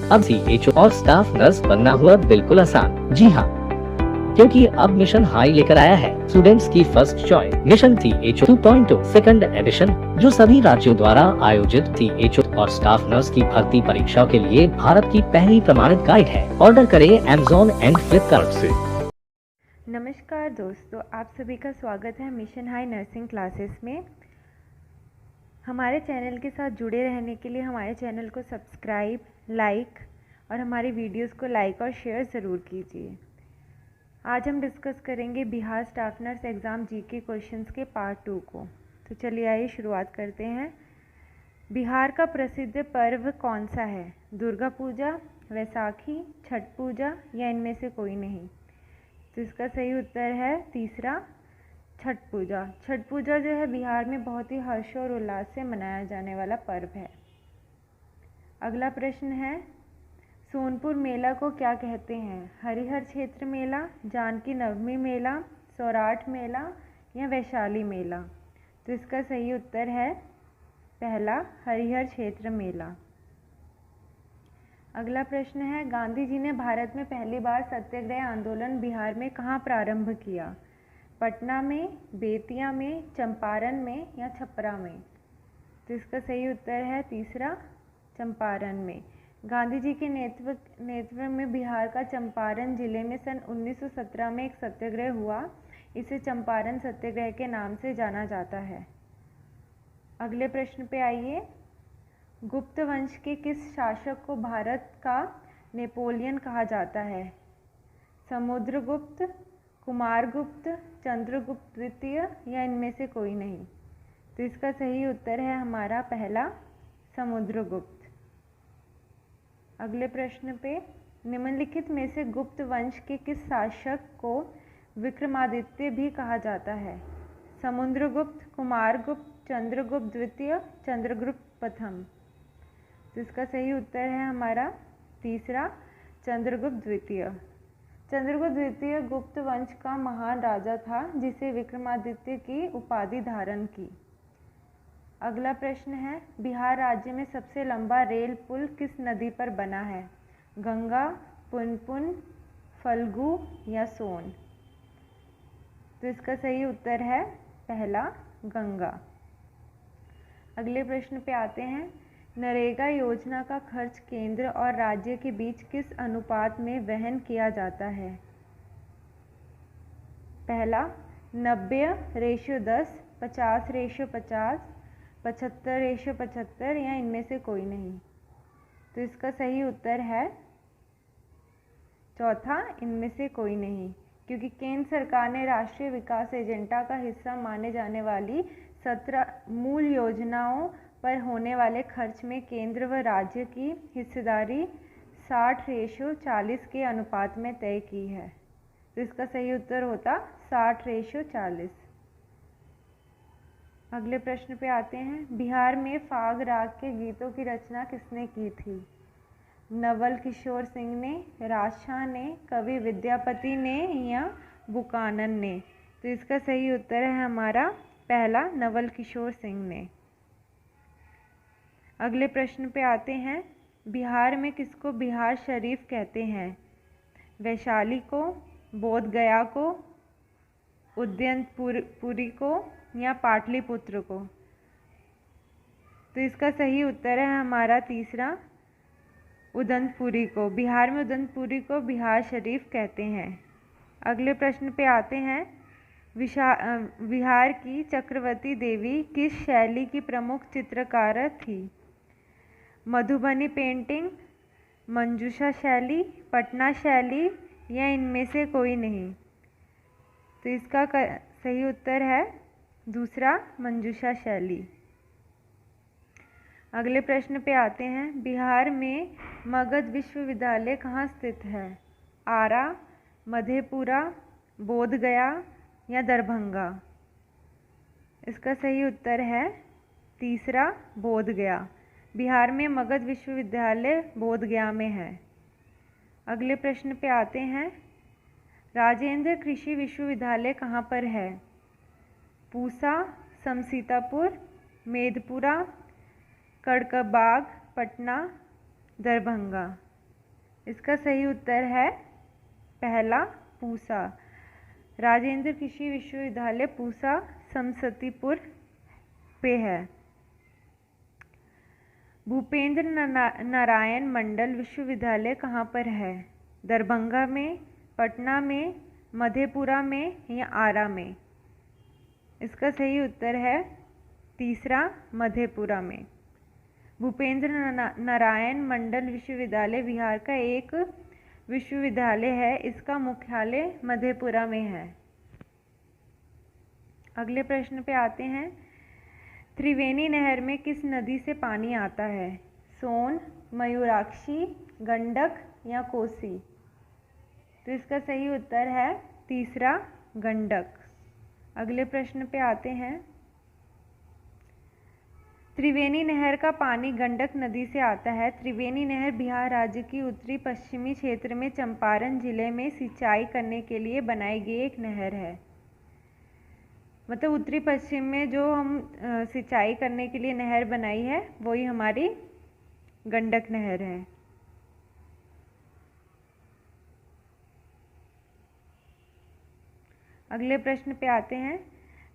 अब CHO और staff nurse बनना हुआ बिल्कुल आसान। जी हाँ, क्योंकि अब मिशन हाई लेकर आया है स्टूडेंट्स की first choice mission CHO 2.0 second edition, जो सभी राज्यों द्वारा आयोजित CHO और स्टाफ नर्स की भर्ती परीक्षा के लिए भारत की पहली प्रमाणित गाइड है। ऑर्डर करें Amazon एंड फ्लिपकार्ट से। नमस्कार दोस्तों, आप सभी का स्वागत है मिशन हाई नर्सिंग क्लासेस में। हमारे चैनल के साथ जुड़े रहने के लिए हमारे चैनल को सब्सक्राइब, लाइक और हमारी वीडियोस को लाइक और शेयर ज़रूर कीजिए। आज हम डिस्कस करेंगे Bihar staff nurse exam GK questions के पार्ट 2 को। तो चलिए आइए शुरुआत करते हैं। बिहार का प्रसिद्ध पर्व कौन सा है? दुर्गा पूजा, वैसाखी, छठ पूजा या इनमें से कोई नहीं? तो इसका सही उत्तर है तीसरा, छठ पूजा। छठ पूजा जो है बिहार में बहुत ही हर्ष और उल्लास से मनाया जाने वाला पर्व है। अगला प्रश्न है, सोनपुर मेला को क्या कहते हैं? हरिहर क्षेत्र मेला, जानकी नवमी मेला, सौराठ मेला या वैशाली मेला? तो इसका सही उत्तर है पहला, हरिहर क्षेत्र मेला। अगला प्रश्न है, गांधी जी ने भारत में पहली बार सत्याग्रह आंदोलन बिहार में कहाँ प्रारंभ किया? पटना में, बेतिया में, चंपारण में या छपरा में? तो इसका सही उत्तर है तीसरा, चंपारण में। गांधी जी के नेतृत्व में बिहार का चंपारण जिले में सन 1917 में एक सत्याग्रह हुआ। इसे चंपारण सत्याग्रह के नाम से जाना जाता है। अगले प्रश्न पे आइए। गुप्त वंश के किस शासक को भारत का नेपोलियन कहा जाता है? समुद्रगुप्त, कुमारगुप्त, चंद्रगुप्त द्वितीय या इनमें से कोई नहीं? तो इसका सही उत्तर है हमारा पहला, समुद्रगुप्त। अगले प्रश्न पे, निम्नलिखित में से गुप्त वंश के किस शासक को विक्रमादित्य भी कहा जाता है? समुद्रगुप्त, कुमारगुप्त, चंद्रगुप्त द्वितीय, चंद्रगुप्त प्रथम? तो इसका सही उत्तर है हमारा तीसरा, चंद्रगुप्त द्वितीय। चंद्रगुप्त द्वितीय गुप्त वंश का महान राजा था जिसे विक्रमादित्य की उपाधि धारण की। अगला प्रश्न है, बिहार राज्य में सबसे लंबा रेल पुल किस नदी पर बना है? गंगा, पुनपुन, फल्गु या सोन? तो इसका सही उत्तर है पहला, गंगा। अगले प्रश्न पे आते हैं, नरेगा योजना का खर्च केंद्र और राज्य के बीच किस अनुपात में वहन किया जाता है? पहला, 90:10, 50:50, 75:75 या इनमें से कोई नहीं? तो इसका सही उत्तर है चौथा, इनमें से कोई नहीं, क्योंकि केंद्र सरकार ने राष्ट्रीय विकास एजेंडा का हिस्सा माने जाने वाली 17 मूल योजनाओं पर होने वाले खर्च में केंद्र व राज्य की हिस्सेदारी 60:40 के अनुपात में तय की है। तो इसका सही उत्तर होता 60:40। अगले प्रश्न पे आते हैं, बिहार में फाग राग के गीतों की रचना किसने की थी? नवल किशोर सिंह ने, राजशाह ने, कवि विद्यापति ने या बुकानन ने? तो इसका सही उत्तर है हमारा पहला, नवल किशोर सिंह ने। अगले प्रश्न पे आते हैं, बिहार में किसको बिहार शरीफ कहते हैं? वैशाली को, बोध गया को, उदयनपुरी को या पाटलिपुत्र को? तो इसका सही उत्तर है हमारा तीसरा, उदयनपुरी को। बिहार में उदयनपुरी को बिहार शरीफ कहते हैं। अगले प्रश्न पे आते हैं, बिहार की चक्रवर्ती देवी किस शैली की प्रमुख चित्रकार थी? मधुबनी पेंटिंग, मंजूषा शैली, पटना शैली या इनमें से कोई नहीं? तो इसका सही उत्तर है दूसरा, मंजूषा शैली। अगले प्रश्न पे आते हैं, बिहार में मगध विश्वविद्यालय कहाँ स्थित है? आरा, मधेपुरा, बोधगया या दरभंगा? इसका सही उत्तर है तीसरा, बोधगया। बिहार में मगध विश्वविद्यालय बोधगया में है। अगले प्रश्न पे आते हैं, राजेंद्र कृषि विश्वविद्यालय कहाँ पर है? पूसा, समसीतापुर, मेधपुरा, कड़कबाग, पटना, दरभंगा? इसका सही उत्तर है पहला पूसा। राजेंद्र कृषि विश्वविद्यालय पूसा समस्तीपुर पे है। भूपेंद्र नारायण मंडल विश्वविद्यालय कहाँ पर है? दरभंगा में, पटना में, मधेपुरा में या आरा में? इसका सही उत्तर है तीसरा, मधेपुरा में। भूपेंद्र नारायण मंडल विश्वविद्यालय बिहार का एक विश्वविद्यालय है। इसका मुख्यालय मधेपुरा में है। अगले प्रश्न पे आते हैं। त्रिवेणी नहर में किस नदी से पानी आता है? सोन, मयूराक्षी, गंडक या कोसी? तो इसका सही उत्तर है तीसरा, गंडक। अगले प्रश्न पे आते हैं। त्रिवेणी नहर का पानी गंडक नदी से आता है। त्रिवेणी नहर बिहार राज्य की उत्तरी पश्चिमी क्षेत्र में चंपारण जिले में सिंचाई करने के लिए बनाई गई एक नहर है। मतलब उत्तरी पश्चिम में जो हम सिंचाई करने के लिए नहर बनाई है वही हमारी गंडक नहर है। अगले प्रश्न पे आते हैं।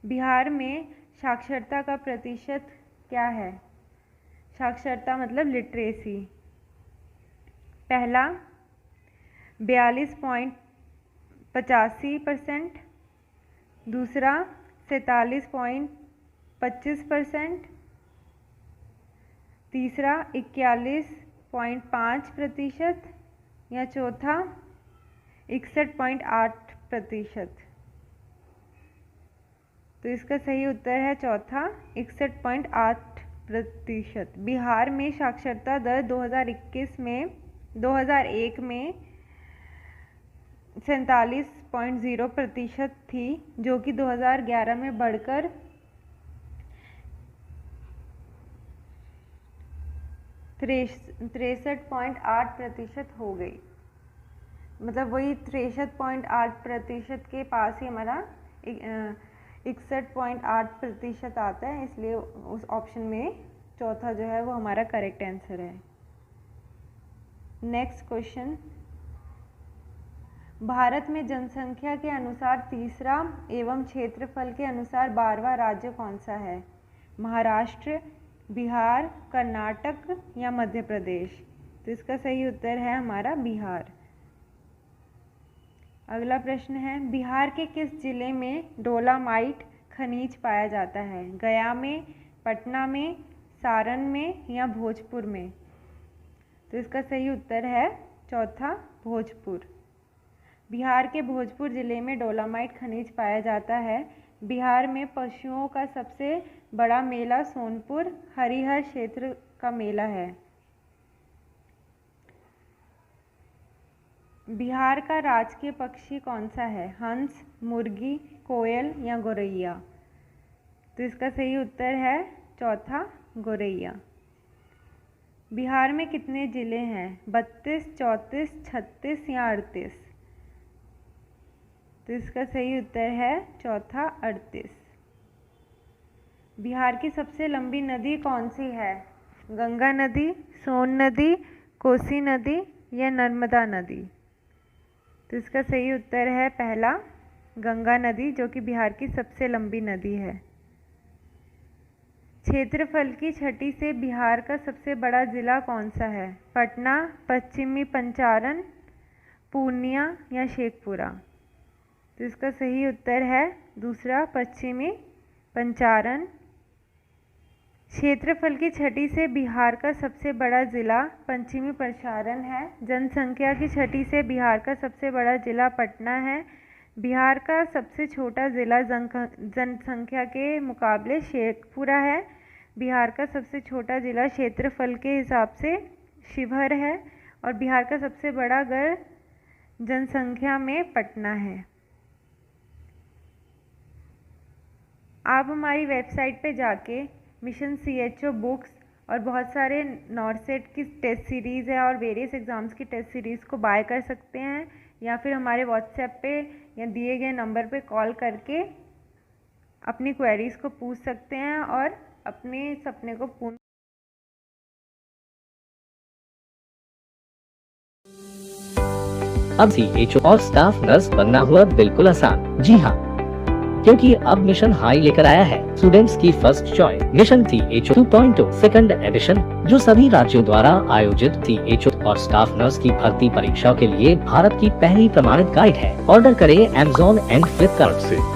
बिहार में साक्षरता का प्रतिशत क्या है? साक्षरता मतलब लिटरेसी। पहला 42.85%, दूसरा 47.25%, तीसरा 41.5% या चौथा 61.8%। तो इसका सही उत्तर है चौथा, 61.8%। बिहार में साक्षरता दर 2001 में 47.0% थी, जो कि 2011 में बढ़कर 63.8% हो गई। मतलब वही 63.8% के पास ही हमारा 61.8% आता है, इसलिए उस ऑप्शन में चौथा जो है वो हमारा करेक्ट आंसर है। Next question. भारत में जनसंख्या के अनुसार तीसरा एवं क्षेत्रफल के अनुसार 12वां राज्य कौन सा है? महाराष्ट्र, बिहार, कर्नाटक या मध्य प्रदेश? तो इसका सही उत्तर है हमारा बिहार। अगला प्रश्न है। बिहार के किस जिले में डोलामाइट खनिज पाया जाता है? गया में, पटना में, सारण में या भोजपुर में? तो इसका सही उत्तर है चौथा, भोजपुर। बिहार के भोजपुर जिले में डोलामाइट खनिज पाया जाता है। बिहार में पशुओं का सबसे बड़ा मेला सोनपुर हरिहर क्षेत्र का मेला है। बिहार का राजकीय पक्षी कौन सा है? हंस, मुर्गी, कोयल या गौरैया? तो इसका सही उत्तर है चौथा, गौरैया। बिहार में कितने ज़िले हैं? 32, 34, 36 या 38? तो इसका सही उत्तर है चौथा, 38। बिहार की सबसे लंबी नदी कौन सी है? गंगा नदी, सोन नदी, कोसी नदी या नर्मदा नदी? तो इसका सही उत्तर है पहला, गंगा नदी, जो कि बिहार की सबसे लंबी नदी है। क्षेत्रफल की छठी से बिहार का सबसे बड़ा जिला कौन सा है? पटना, पश्चिमी पंचारण, पूर्णिया या शेखपुरा? तो इसका सही उत्तर है दूसरा, पश्चिमी पंचारण। क्षेत्रफल की छठी से बिहार का सबसे बड़ा जिला पश्चिमी पंचारण है। जनसंख्या की छठी से बिहार का सबसे बड़ा जिला पटना है। बिहार का सबसे छोटा जिला जनसंख्या के मुकाबले शेखपुरा है। बिहार का सबसे छोटा जिला क्षेत्रफल के हिसाब से शिवहर है और बिहार का सबसे बड़ा गढ़ जनसंख्या में पटना है। आप हमारी वेबसाइट पे जाके मिशन CHO बुक्स और बहुत सारे नॉर्सेट की टेस्ट सीरीज़ है और वेरियस एग्ज़ाम्स की टेस्ट सीरीज़ को बाय कर सकते हैं, या फिर हमारे व्हाट्सएप पे या दिए गए नंबर पे कॉल करके अपनी क्वेरीज़ को पूछ सकते हैं और अपने सपने को पूर्ण अब CHO और स्टाफ नर्स बनना हुआ बिल्कुल आसान। जी हाँ, क्योंकि अब मिशन हाई लेकर आया है स्टूडेंट्स की first choice mission CHO 2.0 second edition, जो सभी राज्यों द्वारा आयोजित CHO और स्टाफ नर्स की भर्ती परीक्षाओं के लिए भारत की पहली प्रमाणित गाइड है। ऑर्डर करें Amazon एंड फ्लिपकार्ट से।